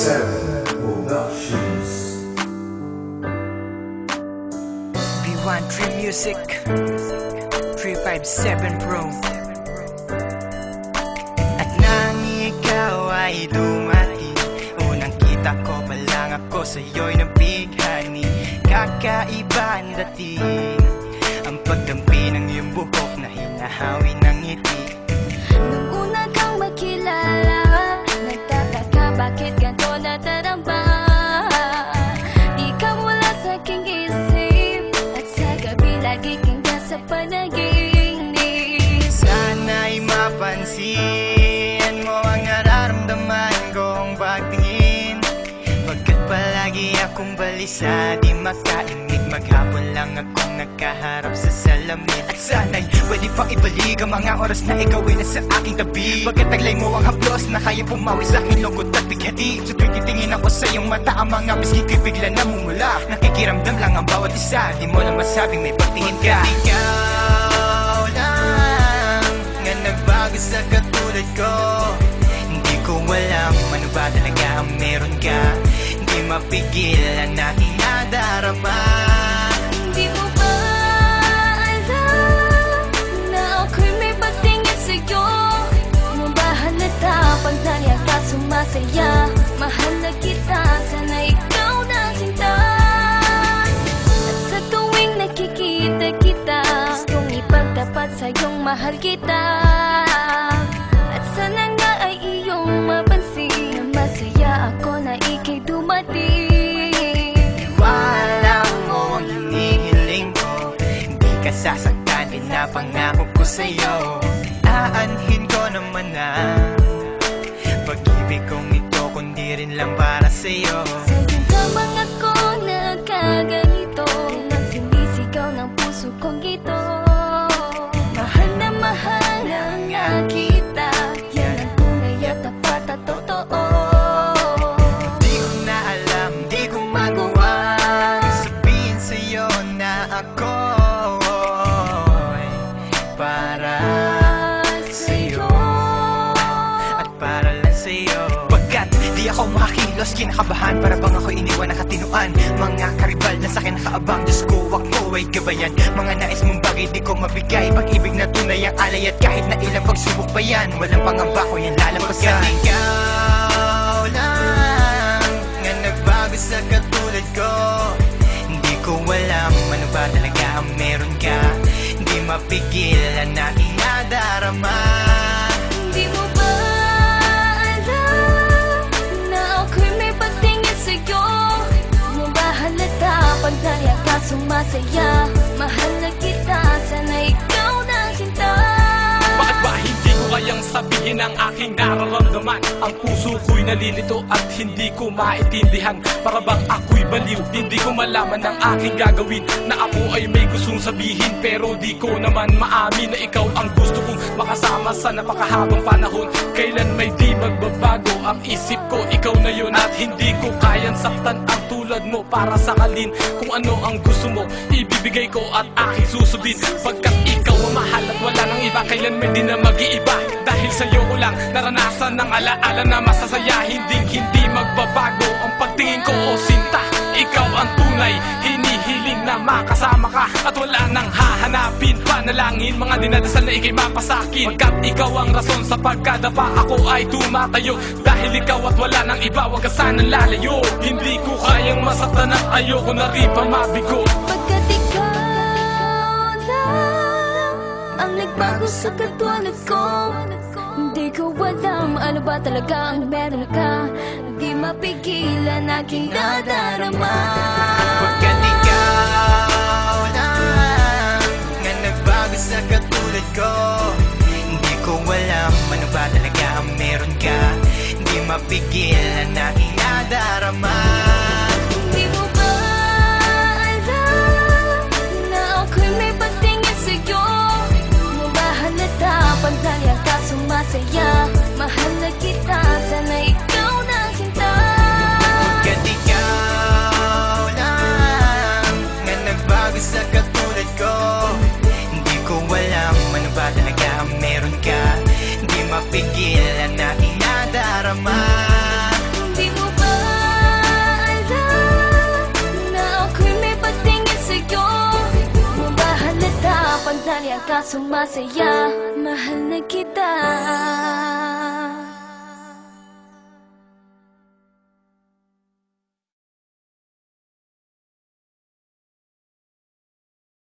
357 Productions. B1 Tree Music 357 Pro. At nang ikaw ay dumating, unang kita ko pa lang ako sa'yo'y nabighani. Kakaiba ang dating, ang pagdampi ng iyong buhok na hinahawi ng ngiti. Nung una kang makilala, nagtataka bakit ganito nadarama. Ikaw wala sa aking isip, at sa gabi lagi kang nasa panaginip. Sana'y mapansin mo ang nararamdaman kong pagtingin, pagkat palagi akong balisa, di makaimik. Maghapon lang akong nakaharap sa salamin. At sana'y pwede pang ibalik ang mga oras na ikaw ay nasa aking tabi, pagkat taglay mo ang haplos na kaya pumawi sa aking lungkot at bighati. Sa tuwing titingin ako sa iyong mata, ang mga miski ko'y bigla namumula. Nakikiramdam lang ang bawat isa, di mo lang masabing may pagtingin ka. Ikaw lang nga nagbago sa katulad ko. Hindi ko alam ano ba talaga ang meron ka. Hindi mapigil ang aking nadarama. Di mo ba alam na ako'y may pagtingin sa'yo? Mo ba halata pag nariyan ka sumasaya? Mahal na kita, sana ikaw na sinta. At sa tuwing nakikita kita, gustong ipagtapat sa'yong mahal kita. At sana nga ay iyong mapansin na masaya ako na ika'y dumating. Wala mo ang hinihiling ko, hindi ka sasaktan, pinapangako ko sa'yo. Aanhin ko naman ang pag-ibig kong ito, kundi rin lang para sa'yo. Sa'yo lamang ako nagkaganito, lang sinisigaw ng puso kong ito. Mahal na nga kita, yan ang tunay at tapat at totoo. Di ko na alam, di ko magawa sabihin sa'yo na ako'y para sa'yo at para lang sa'yo. Pagkat di ako makakilos, kinakabahan, para bang ako'y iniwan ng katinuan. Mga karibal na sa'kin nakaabang, Diyos ko ako ay gabayan. Mga nais mong bagay di ko mabigay, pag-ibig na tunay ang alay. At kahit na ilang pagsubok pa yan, walang pangamba ko yan lalampasan. Pagkat ikaw lang nga nagbago sa katulad ko, hindi ko alam ano ba talaga ang meron ka. Hindi mapigil ang aking nadarama. Di mo ba alam na ako'y may pagtingin sa'yo? Mo ba halata pag nariyan ka sumasaya? Mahal na kita, sana ikaw na sinta. Bakit ba hindi ko kayang sabihin ang aking nararamdaman? Ang puso ko'y nalilito at hindi ko maintindihan. Para bang ako'y baliw, hindi ko malaman ang aking gagawin. Na ako ay may gustong sabihin, pero di ko naman maamin na ikaw ang gusto kong makasama sa napakahabang panahon. Kailan may di magbabago ang isip ko, ikaw na yun. At hindi ko kayang saktan ang tulad mo para sakalin. Kung ano ang gusto mo, ibibigay ko at aking susundin. Pagkat ikaw ang mahal at wala nang iba, kailan may di na mag-iiba. Dahil sa'yo ko lang naranasan ng alaala na masasaya. Hindi magbabago ang pagtingin ko, o sinta. Ikaw ang tunay, hinihiling na makasama ka. At wala nang hahanapin, panalangin, mga dinadasal na ikay mapasakin. Pagkat ikaw ang rason sa pagkadapa, ako ay tumatayo. Dahil ikaw at wala nang iba, wag ka sanang lalayo. Hindi ko kayang masaktan at ayoko na rin pa mabigo. Pagkat ikaw lang ang nagbago sa katulad ko, hindi ko alam ano ba talaga ang meron ka. Di mapigilan aking nadarama. Pagkat ikaw lang nga nagbago sa katulad ko, hindi ko alam ano ba talaga ang meron ka. Hindi mapigil ang aking nadarama. Di mo ba alam na ako'y may pagtingin sa'yo? Mo ba halata pag nariyan ka sumasaya? Mahal na kita, sana ikaw na sinta. Pagkat ikaw lang nga nagbago sa katulad ko, hindi ko alam ano ba talaga ang meron ka. Hindi mapigil ang aking nadarama. Di mo ba ka sumasaya. Mahal na kita.